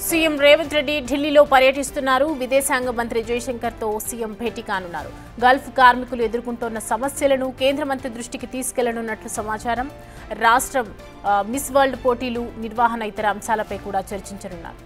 CM Revanth Reddy ఢిల్లీలో పర్యటిస్తున్నారు. విదేశాంగ మంత్రి జయశంకర్తో సీఎం భేటీ కానున్నారు. గల్ఫ్ కార్మికులు ఎదుర్కొంటున్న సమస్యలను కేంద్ర మంత్రి దృష్టికి తీసుకెళ్లనున్నట్లు సమాచారం. రాష్ట్రం మిస్ వరల్డ్ పోటీలు నిర్వహణ ఇతర అంశాలపై కూడా చర్చించనున్నారు.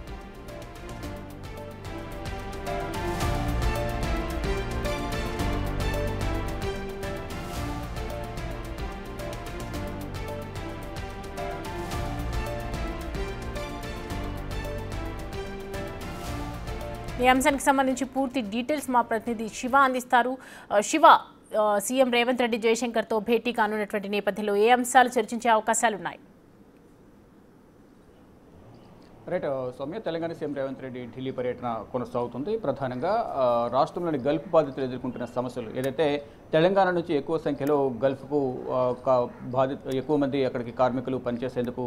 ఈ అంశానికి సంబంధించి పూర్తి డీటెయిల్స్ మా ప్రతినిధి శివ అందిస్తారు. శివ, సీఎం రేవంత్ రెడ్డి జయశంకర్తో భేటీ కానున్నటువంటి నేపథ్యంలో ఏ అంశాలు చర్చించే అవకాశాలు ఉన్నాయి? రైట్ సౌమ్య, తెలంగాణ సీఎం రేవంత్ రెడ్డి ఢిల్లీ పర్యటన కొనసాగుతుంది. ప్రధానంగా రాష్ట్రంలోని గల్ఫ్ బాధితులు ఎదుర్కొంటున్న సమస్యలు ఏదైతే తెలంగాణ నుంచి ఎక్కువ సంఖ్యలో గల్ఫ్కు ఎక్కువ మంది అక్కడికి కార్మికులు పనిచేసేందుకు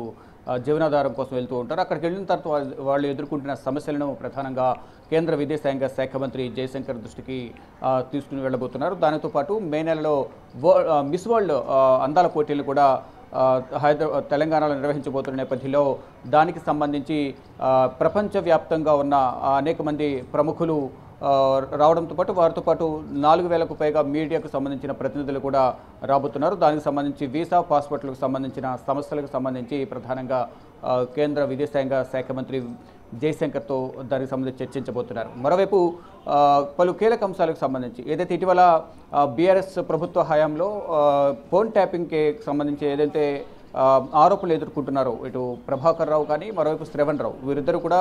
జీవనాధారం కోసం వెళ్తూ ఉంటారు. అక్కడికి వెళ్ళిన తర్వాత వాళ్ళు ఎదుర్కొంటున్న సమస్యలను ప్రధానంగా కేంద్ర విదేశాంగ శాఖ మంత్రి జయశంకర్ దృష్టికి తీసుకుని వెళ్ళబోతున్నారు. దానితో పాటు మే నెలలో మిస్ వరల్డ్ అందాల పోటీలు కూడా తెలంగాణలో నిర్వహించబోతున్న నేపథ్యంలో దానికి సంబంధించి ప్రపంచవ్యాప్తంగా ఉన్న అనేక మంది ప్రముఖులు రావడంతో పాటు వారితో పాటు 4,000కు పైగా మీడియాకు సంబంధించిన ప్రతినిధులు కూడా రాబోతున్నారు. దానికి సంబంధించి వీసా పాస్పోర్ట్లకు సంబంధించిన సమస్యలకు సంబంధించి ప్రధానంగా కేంద్ర విదేశాంగ శాఖ మంత్రి జయశంకర్తో దానికి సంబంధించి చర్చించబోతున్నారు. మరోవైపు పలు కీలక అంశాలకు సంబంధించి ఏదైతే ఇటీవల బీఆర్ఎస్ ప్రభుత్వ హయాంలో ఫోన్ ట్యాపింగ్కి సంబంధించి ఏదైతే ఆరోపణలు ఎదుర్కొంటున్నారు ఇటు ప్రభాకర్ రావు కానీ మరోవైపు శ్రవణ్ రావు, వీరిద్దరు కూడా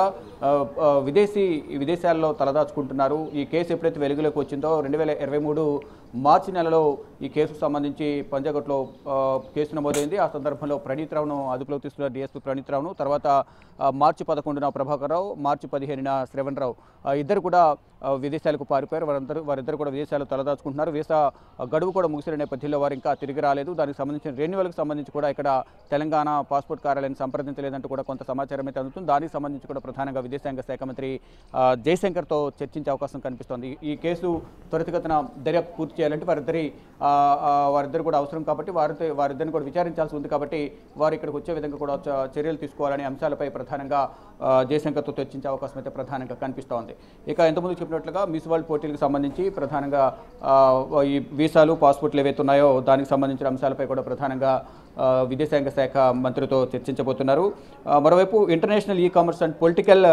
విదేశాల్లో తలదాచుకుంటున్నారు. ఈ కేసు ఎప్పుడైతే వెలుగులోకి వచ్చిందో 2023 మార్చి నెలలో ఈ కేసుకు సంబంధించి పంజాగుట్లో కేసు నమోదైంది. ఆ సందర్భంలో ప్రణీత్ రావును అదుపులోకి తీసుకున్న డీఎస్పీ ప్రణీత్ రావును, తర్వాత మార్చి 11న ప్రభాకర్ రావు, మార్చి 15న శ్రవణ్ రావు ఇద్దరు కూడా విదేశాలకు పారిపోయారు. వారిద్దరు కూడా విదేశాలు తలదాచుకుంటున్నారు. వీసా గడువు కూడా ముగిసిన నేపథ్యంలో వారు ఇంకా తిరిగి రాలేదు. దానికి సంబంధించిన రెన్యువల్కి సంబంధించి కూడా ఇక్కడ తెలంగాణ పాస్పోర్ట్ కార్యాలయాన్ని సంప్రదించలేదంటూ కూడా కొంత సమాచారం అయితే అందుతుంది. దానికి సంబంధించి కూడా ప్రధానంగా విదేశాంగ శాఖ మంత్రి జయశంకర్తో చర్చించే అవకాశం కనిపిస్తోంది. ఈ కేసు త్వరితగతిన దర్యాప్తు పూర్తి చేయాలంటే వారిద్దరు కూడా అవసరం కాబట్టి వారిద్దరిని కూడా విచారించాల్సి ఉంది కాబట్టి వారు ఇక్కడికి వచ్చే విధంగా కూడా చర్యలు తీసుకోవాలనే అంశాలపై ప్రధానంగా జయశంకర్తో చర్చించే అవకాశం అయితే ప్రధానంగా కనిపిస్తోంది. ఇక ఎంతమంది చెప్పినట్లుగా మిస్ వరల్డ్ పోటీలకు సంబంధించి ప్రధానంగా ఈ వీసాలు పాస్పోర్ట్లు ఏవైతే ఉన్నాయో దానికి సంబంధించిన అంశాలపై కూడా ప్రధానంగా విదేశాంగ శాఖ మంత్రితో చర్చించబోతున్నారు. మరోవైపు international commerce and political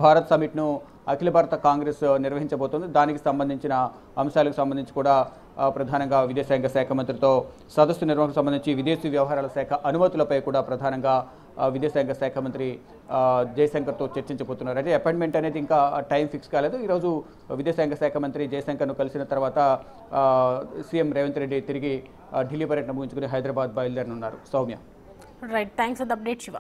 Bharat సమిట్ను అఖిల భారత కాంగ్రెస్ నిర్వహించబోతుంది. దానికి సంబంధించిన అంశాలకు సంబంధించి కూడా ప్రధానంగా విదేశాంగ శాఖ మంత్రితో సదస్సు నిర్వహణకు సంబంధించి విదేశీ వ్యవహారాల శాఖ అనుమతులపై కూడా ప్రధానంగా విదేశాంగ శాఖ మంత్రి జయశంకర్తో చర్చించబోతున్నారు. అయితే అపాయింట్మెంట్ అనేది ఇంకా టైం ఫిక్స్ కాలేదు. ఈరోజు విదేశాంగ శాఖ మంత్రి జయశంకర్ను కలిసిన తర్వాత సీఎం రేవంత్ రెడ్డి తిరిగి ఢిల్లీ పర్యటన ముగించుకుని హైదరాబాద్ బయలుదేరనున్నారు. Soumya. Right, thanks for the update Shiva.